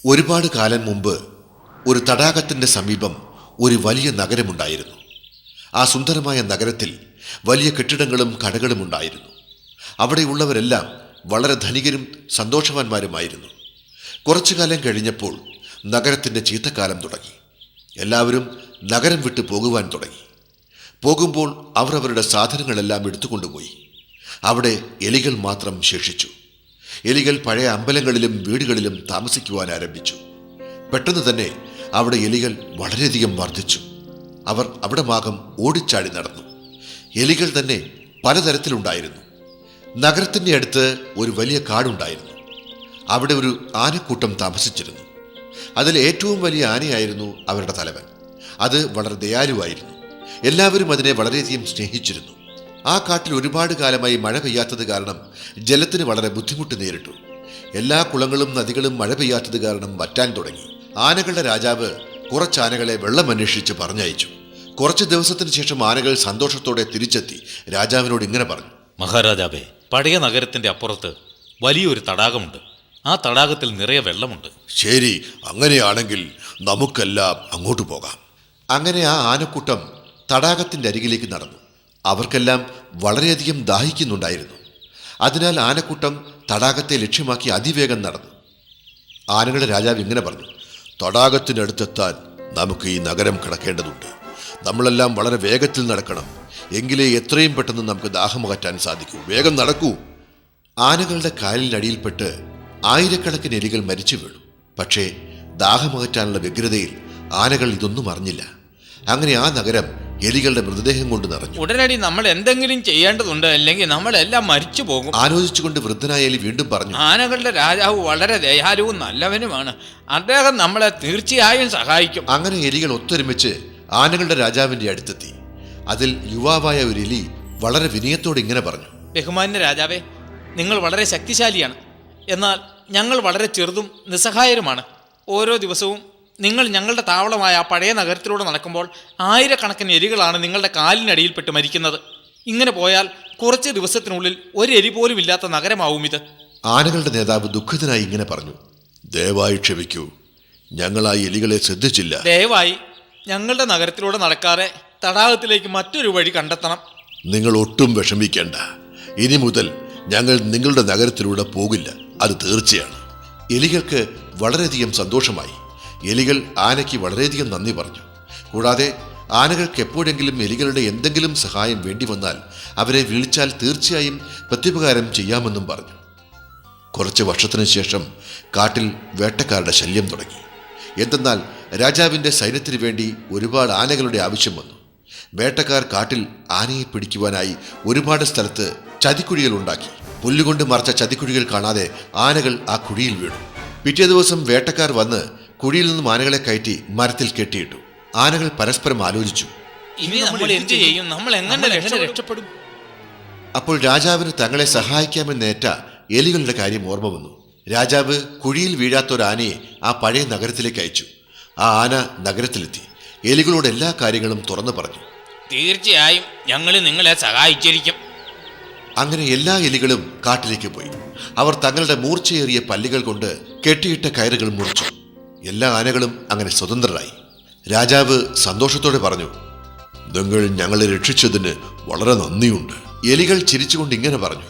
ഒരുപാട് കാലം മുമ്പ് ഒരു തടാകത്തിൻ്റെ സമീപം ഒരു വലിയ നഗരമുണ്ടായിരുന്നു. ആ സുന്ദരമായ നഗരത്തിൽ വലിയ കെട്ടിടങ്ങളും കടകളും ഉണ്ടായിരുന്നു. അവിടെയുള്ളവരെല്ലാം വളരെ ധനികരും സന്തോഷവാന്മാരുമായിരുന്നു. കുറച്ചു കാലം കഴിഞ്ഞപ്പോൾ നഗരത്തിൻ്റെ ചീത്തക്കാലം തുടങ്ങി. എല്ലാവരും നഗരം വിട്ടു പോകുവാൻ തുടങ്ങി. പോകുമ്പോൾ അവർ അവരുടെ സാധനങ്ങളെല്ലാം എടുത്തുകൊണ്ടുപോയി. അവിടെ എലികൾ മാത്രം ശേഷിച്ചു. എലികൾ പഴയ അമ്പലങ്ങളിലും വീടുകളിലും താമസിക്കുവാൻ ആരംഭിച്ചു. പെട്ടെന്ന് തന്നെ അവിടെ എലികൾ വളരെയധികം വർദ്ധിച്ചു. അവർ അവിടെ ഭാഗം ഓടിച്ചാടി നടന്നു. എലികൾ തന്നെ പലതരത്തിലുണ്ടായിരുന്നു. നഗരത്തിൻ്റെ അടുത്ത് ഒരു വലിയ കാടുണ്ടായിരുന്നു. അവിടെ ഒരു ആനക്കൂട്ടം താമസിച്ചിരുന്നു. അതിൽ ഏറ്റവും വലിയ ആനയായിരുന്നു അവരുടെ തലവൻ. അത് വളരെ ദയാലുവായിരുന്നു. എല്ലാവരും അതിനെ വളരെയധികം സ്നേഹിച്ചിരുന്നു. ആ കാട്ടിൽ ഒരുപാട് കാലമായി മഴ പെയ്യാത്തത് കാരണം ജലത്തിന് വളരെ ബുദ്ധിമുട്ട് നേരിട്ടു. എല്ലാ കുളങ്ങളും നദികളും മഴ പെയ്യാത്തത് കാരണം വറ്റാൻ തുടങ്ങി. ആനകളുടെ രാജാവ് കുറച്ച് ആനകളെ വെള്ളം അന്വേഷിച്ച് പറഞ്ഞയച്ചു. കുറച്ച് ദിവസത്തിന് ശേഷം ആനകൾ സന്തോഷത്തോടെ തിരിച്ചെത്തി രാജാവിനോട് ഇങ്ങനെ പറഞ്ഞു: മഹാരാജാവേ, പഴയ നഗരത്തിന്റെ അപ്പുറത്ത് വലിയൊരു തടാകമുണ്ട്. ആ തടാകത്തിൽ നിറയെ വെള്ളമുണ്ട്. ശരി, അങ്ങനെയാണെങ്കിൽ നമുക്കെല്ലാം അങ്ങോട്ട് പോകാം. അങ്ങനെ ആ ആനക്കൂട്ടം തടാകത്തിൻ്റെ അരികിലേക്ക് നടന്നു. അവർക്കെല്ലാം വളരെയധികം ദാഹിക്കുന്നുണ്ടായിരുന്നു. അതിനാൽ ആനക്കൂട്ടം തടാകത്തെ ലക്ഷ്യമാക്കി അതിവേഗം നടന്നു. ആനകളുടെ രാജാവ് ഇങ്ങനെ പറഞ്ഞു: തടാകത്തിനടുത്തെത്താൻ നമുക്ക് ഈ നഗരം കടക്കേണ്ടതുണ്ട്. നമ്മളെല്ലാം വളരെ വേഗത്തിൽ നടക്കണം. എങ്കിലേ എത്രയും പെട്ടെന്ന് നമുക്ക് ദാഹമകറ്റാൻ സാധിക്കൂ. വേഗം നടക്കൂ. ആനകളുടെ കാലിനടിയിൽപ്പെട്ട് ആയിരക്കണക്കിന് എലികൾ മരിച്ചു വീണു. പക്ഷേ ദാഹമകറ്റാനുള്ള വ്യഗ്രതയിൽ ആനകൾ ഇതൊന്നും അറിഞ്ഞില്ല. അങ്ങനെ ആ നഗരം എലികളുടെ മൃതദേഹം കൊണ്ട് നിറഞ്ഞു. ഉടനടി നമ്മൾ എന്തെങ്കിലും ചെയ്യേണ്ടതുണ്ട്, അല്ലെങ്കിൽ നമ്മളെല്ലാം മരിച്ചു പോകും. ആലോചിച്ചുകൊണ്ട് വൃദ്ധനായ എലി വീണ്ടും പറഞ്ഞു: ആനകളുടെ രാജാവ് വളരെ ദയാലുവും നല്ലവനുമാണ്. അദ്ദേഹം നമ്മളെ തീർച്ചയായും സഹായിക്കും. അങ്ങനെ എലികൾ ഒത്തൊരുമിച്ച് ആനകളുടെ രാജാവിന്റെ അടുത്തെത്തി. അതിൽ യുവാവായ ഒരു എലി വളരെ വിനയത്തോടെ ഇങ്ങനെ പറഞ്ഞു: ബഹുമാന്യ രാജാവേ, നിങ്ങൾ വളരെ ശക്തിശാലിയാണ്. എന്നാൽ ഞങ്ങൾ വളരെ ചെറുതും നിസ്സഹായരുമാണ്. ഓരോ ദിവസവും നിങ്ങൾ ഞങ്ങളുടെ താവളമായ ആ പഴയ നഗരത്തിലൂടെ നടക്കുമ്പോൾ ആയിരക്കണക്കിന് എലികളാണ് നിങ്ങളുടെ കാലിനടിയിൽപ്പെട്ട് മരിക്കുന്നത്. ഇങ്ങനെ പോയാൽ കുറച്ച് ദിവസത്തിനുള്ളിൽ ഒരു എലി പോലും ഇല്ലാത്ത നഗരമാവും ഇത്. ആനകളുടെ നേതാവ് ദുഃഖിതനായി ഇങ്ങനെ പറഞ്ഞു: ദയവായി ക്ഷമിക്കൂ, ഞങ്ങൾ ആ എലികളെ ശ്രദ്ധിച്ചില്ല. ദയവായി ഞങ്ങളുടെ നഗരത്തിലൂടെ നടക്കാതെ തടാകത്തിലേക്ക് മറ്റൊരു വഴി കണ്ടെത്തണം. നിങ്ങൾ ഒട്ടും വിഷമിക്കേണ്ട. ഇനി മുതൽ ഞങ്ങൾ നിങ്ങളുടെ നഗരത്തിലൂടെ പോകില്ല, അത് തീർച്ചയാണ്. എലികൾക്ക് വളരെയധികം സന്തോഷമായി. എലികൾ ആനയ്ക്ക് വളരെയധികം നന്ദി പറഞ്ഞു. കൂടാതെ ആനകൾക്ക് എപ്പോഴെങ്കിലും എലികളുടെ എന്തെങ്കിലും സഹായം വേണ്ടി വന്നാൽ അവരെ വിളിച്ചാൽ തീർച്ചയായും പ്രത്യുപകാരം ചെയ്യാമെന്നും പറഞ്ഞു. കുറച്ച് വർഷത്തിനു ശേഷം കാട്ടിൽ വേട്ടക്കാരുടെ ശല്യം തുടങ്ങി. എന്തെന്നാൽ രാജാവിൻ്റെ സൈന്യത്തിന് വേണ്ടി ഒരുപാട് ആനകളുടെ ആവശ്യം വന്നു. വേട്ടക്കാർ കാട്ടിൽ ആനയെ പിടിക്കുവാനായി ഒരുപാട് സ്ഥലത്ത് ചതിക്കുഴികൾ ഉണ്ടാക്കി. പുല്ലുകൊണ്ട് മറച്ച ചതിക്കുഴികൾ കാണാതെ ആനകൾ ആ കുഴിയിൽ വീണു. പിറ്റേ ദിവസം വേട്ടക്കാർ വന്ന് കുഴിയിൽ നിന്നും ആനകളെ കയറ്റി മരത്തിൽ കെട്ടിയിട്ടു. ആനകൾ പരസ്പരം ആലോചിച്ചു: ഇനി നമ്മൾ എന്ത് ചെയ്യും? നമ്മൾ എങ്ങനെ രക്ഷപ്പെടും? അപ്പോൾ രാജാവിന് തങ്ങളെ സഹായിക്കാമെന്നേറ്റ എലികളുടെ കാര്യം ഓർമ്മ വന്നു. രാജാവ് കുഴിയിൽ വീഴാത്ത ഒരു ആനയെ ആ പഴയ നഗരത്തിലേക്ക് അയച്ചു. ആ ആന നഗരത്തിലെത്തി എലികളോട് എല്ലാ കാര്യങ്ങളും തുറന്നു പറഞ്ഞു. തീർച്ചയായും ഞങ്ങൾ നിങ്ങളെ സഹായിച്ചിരിക്കും. അങ്ങനെ എല്ലാ എലികളും കാട്ടിലേക്ക് പോയി. അവർ തങ്ങളുടെ മൂർച്ചയേറിയ പല്ലുകൾ കൊണ്ട് കെട്ടിയിട്ട കയറുകൾ മുറിച്ചു. എല്ലാ ആനകളും അങ്ങനെ സ്വതന്ത്രരായി. രാജാവ് സന്തോഷത്തോടെ പറഞ്ഞു: നിങ്ങൾ ഞങ്ങളെ രക്ഷിച്ചതിന് വളരെ നന്ദിയുണ്ട്. എലികൾ ചിരിച്ചുകൊണ്ട് ഇങ്ങനെ പറഞ്ഞു: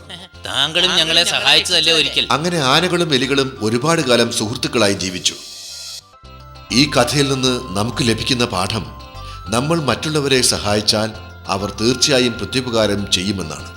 താങ്കളും ഞങ്ങളെ സഹായിച്ചതല്ലേ ഒരിക്കൽ. അങ്ങനെ ആനകളും എലികളും ഒരുപാട് കാലം സുഹൃത്തുക്കളായി ജീവിച്ചു. ഈ കഥയിൽ നിന്ന് നമുക്ക് ലഭിക്കുന്ന പാഠം, നമ്മൾ മറ്റുള്ളവരെ സഹായിച്ചാൽ അവർ തീർച്ചയായും പ്രത്യുപകാരം ചെയ്യുമെന്നാണ്.